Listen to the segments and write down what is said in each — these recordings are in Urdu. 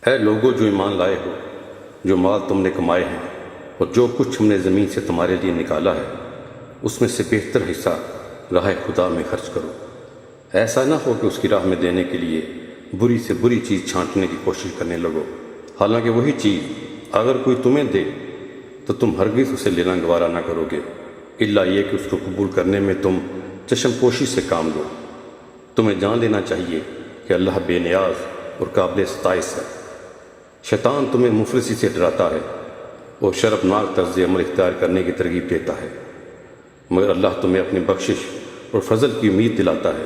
اے لوگو جو ایمان لائے ہو، جو مال تم نے کمائے ہیں اور جو کچھ ہم نے زمین سے تمہارے لیے نکالا ہے، اس میں سے بہتر حصہ راہ خدا میں خرچ کرو۔ ایسا نہ ہو کہ اس کی راہ میں دینے کے لیے بری سے بری چیز چھانٹنے کی کوشش کرنے لگو، حالانکہ وہی چیز اگر کوئی تمہیں دے تو تم ہرگز اسے لینا گوارا نہ کرو گے، الا یہ کہ اس کو قبول کرنے میں تم چشم پوشی سے کام لو۔ تمہیں جان لینا چاہیے کہ اللہ بے نیاز اور قابل ستائش ہے۔ شیطان تمہیں مفلسی سے ڈراتا ہے اور شرمناک طرز عمل اختیار کرنے کی ترغیب دیتا ہے، مگر اللہ تمہیں اپنی بخشش اور فضل کی امید دلاتا ہے۔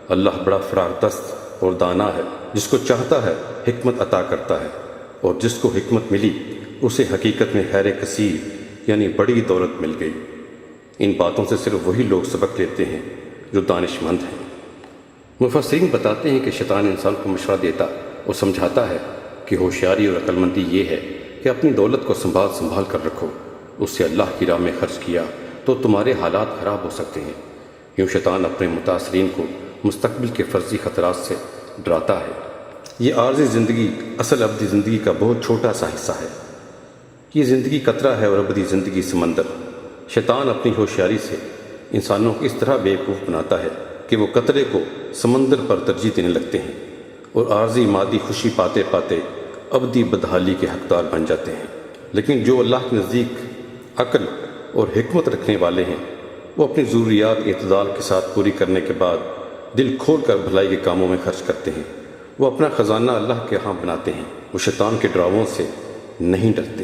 اللہ بڑا فراغ دست اور دانا ہے، جس کو چاہتا ہے حکمت عطا کرتا ہے، اور جس کو حکمت ملی اسے حقیقت میں خیر کثیر یعنی بڑی دولت مل گئی۔ ان باتوں سے صرف وہی لوگ سبق لیتے ہیں جو دانش مند ہیں۔ مفسرین بتاتے ہیں کہ شیطان انسان کو مشورہ دیتا اور سمجھاتا ہے کہ ہوشیاری اور عقل مندی یہ ہے کہ اپنی دولت کو سنبھال کر رکھو، اس سے اللہ کی راہ میں خرچ کیا تو تمہارے حالات خراب ہو سکتے ہیں۔ یوں شیطان اپنے متاثرین کو مستقبل کے فرضی خطرات سے ڈراتا ہے۔ یہ عارضی زندگی اصل ابدی زندگی کا بہت چھوٹا سا حصہ ہے۔ یہ زندگی قطرہ ہے اور ابدی زندگی سمندر۔ شیطان اپنی ہوشیاری سے انسانوں کو اس طرح بیوقوف بناتا ہے کہ وہ قطرے کو سمندر پر ترجیح دینے لگتے ہیں اور عارضی مادی خوشی پاتے پاتے ابدی بدحالی کے حقدار بن جاتے ہیں۔ لیکن جو اللہ کے نزدیک عقل اور حکمت رکھنے والے ہیں، وہ اپنی ضروریات اعتدال کے ساتھ پوری کرنے کے بعد دل کھول کر بھلائی کے کاموں میں خرچ کرتے ہیں۔ وہ اپنا خزانہ اللہ کے ہاں بناتے ہیں، وہ شیطان کے ڈراووں سے نہیں ڈرتے۔